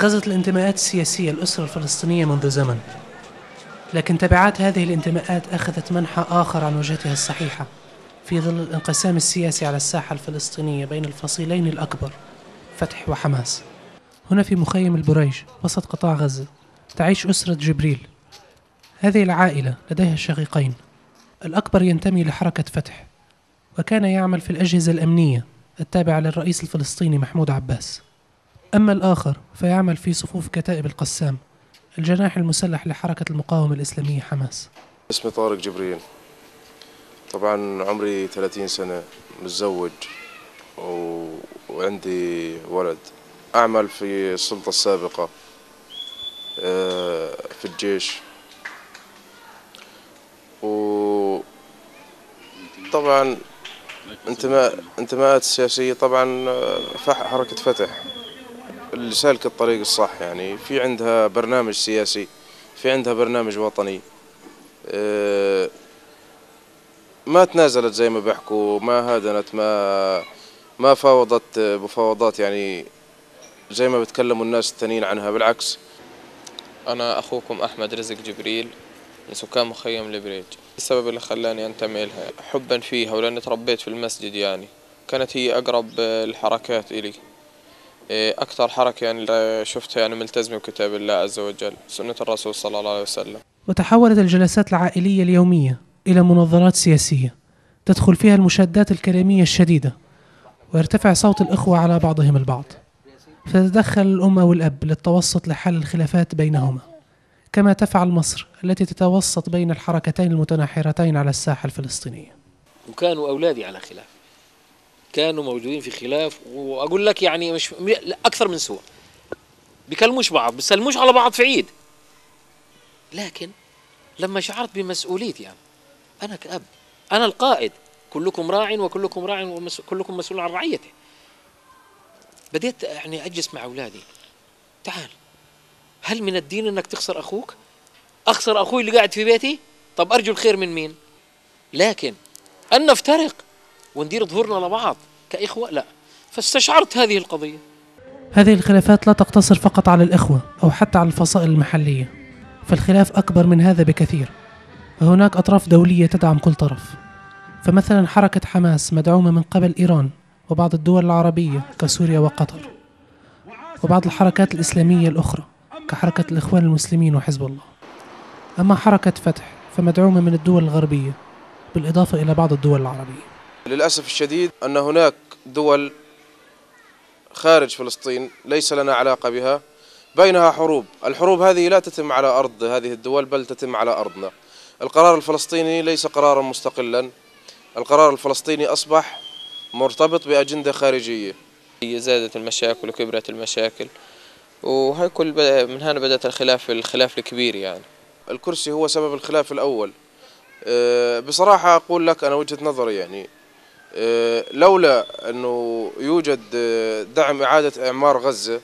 غزت الانتماءات السياسية الأسرة الفلسطينية منذ زمن، لكن تبعات هذه الانتماءات أخذت منحى آخر عن وجهتها الصحيحة في ظل الانقسام السياسي على الساحة الفلسطينية بين الفصيلين الأكبر فتح وحماس. هنا في مخيم البريج وسط قطاع غزة تعيش أسرة جبريل. هذه العائلة لديها شقيقين، الأكبر ينتمي لحركة فتح وكان يعمل في الأجهزة الأمنية التابعة للرئيس الفلسطيني محمود عباس، أما الآخر فيعمل في صفوف كتائب القسام الجناح المسلح لحركة المقاومة الإسلامية حماس. اسمي طارق جبريل، طبعا عمري 30 سنة، متزوج وعندي ولد. أعمل في السلطة السابقة في الجيش، وطبعا انتماءات سياسية. طبعا حركة فتح اللي سالك الطريق الصح، يعني في عندها برنامج سياسي، في عندها برنامج وطني، ما تنازلت زي ما بيحكوا، ما هادنت، ما فاوضت مفاوضات يعني زي ما بتكلموا الناس التانيين عنها، بالعكس. أنا أخوكم أحمد رزق جبريل من سكان مخيم البريج. السبب اللي خلاني أنتمي لها حبا فيها ولأني تربيت في المسجد، يعني كانت هي أقرب الحركات إلي، أكثر حركة يعني شفتها يعني ملتزمة بكتاب الله عز وجل سنة الرسول صلى الله عليه وسلم. وتحولت الجلسات العائلية اليومية إلى مناظرات سياسية تدخل فيها المشادات الكلامية الشديدة ويرتفع صوت الإخوة على بعضهم البعض، فتتدخل الأم والأب للتوسط لحل الخلافات بينهما، كما تفعل مصر التي تتوسط بين الحركتين المتناحرتين على الساحة الفلسطينية. وكانوا أولادي على خلاف، كانوا موجودين في خلاف، وأقول لك يعني مش أكثر من سوء، بيكلموش بعض، بيسلموش على بعض في عيد. لكن لما شعرت بمسؤوليتي أنا كأب، أنا القائد، كلكم راع وكلكم راع وكلكم مسؤول عن رعيته، بديت يعني أجلس مع أولادي، تعال، هل من الدين أنك تخسر أخوك؟ أخسر أخوي اللي قاعد في بيتي؟ طب أرجو الخير من مين؟ لكن أن نفترق وندير ظهورنا لبعض كإخوة لا. فاستشعرت هذه القضية. هذه الخلافات لا تقتصر فقط على الإخوة أو حتى على الفصائل المحلية، فالخلاف أكبر من هذا بكثير، وهناك أطراف دولية تدعم كل طرف. فمثلا حركة حماس مدعومة من قبل إيران وبعض الدول العربية كسوريا وقطر، وبعض الحركات الإسلامية الأخرى كحركة الإخوان المسلمين وحزب الله. أما حركة فتح فمدعومة من الدول الغربية بالإضافة إلى بعض الدول العربية. للأسف الشديد أن هناك دول خارج فلسطين ليس لنا علاقة بها، بينها حروب. الحروب هذه لا تتم على أرض هذه الدول بل تتم على أرضنا. القرار الفلسطيني ليس قرارا مستقلا، القرار الفلسطيني أصبح مرتبط بأجندة خارجية. هي زادت المشاكل وكبرت المشاكل، وهي من هنا بدأت الخلاف الكبير. يعني الكرسي هو سبب الخلاف الأول. بصراحة أقول لك أنا وجهة نظري، يعني لولا أنه يوجد دعم إعادة إعمار غزة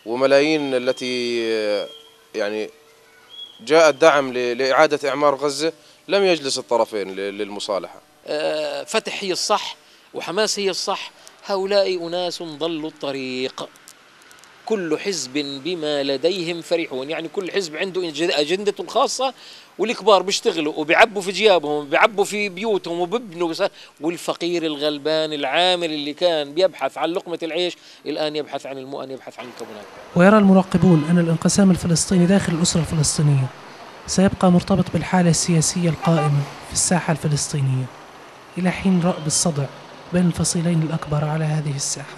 وملايين التي يعني جاء الدعم لإعادة إعمار غزة لم يجلس الطرفين للمصالحة. فتح هي الصح وحماس هي الصح، هؤلاء أناس ضلوا الطريق، كل حزب بما لديهم فرحون. يعني كل حزب عنده أجندته الخاصة، والكبار بيشتغلوا وبيعبوا في جيابهم وبيعبوا في بيوتهم وبيبنوا، والفقير الغلبان العامل اللي كان بيبحث عن لقمة العيش الآن يبحث عن المؤن، يبحث عن الكونات. ويرى المراقبون أن الانقسام الفلسطيني داخل الأسرة الفلسطينية سيبقى مرتبط بالحالة السياسية القائمة في الساحة الفلسطينية إلى حين رأب الصدع بين الفصيلين الأكبر على هذه الساحة.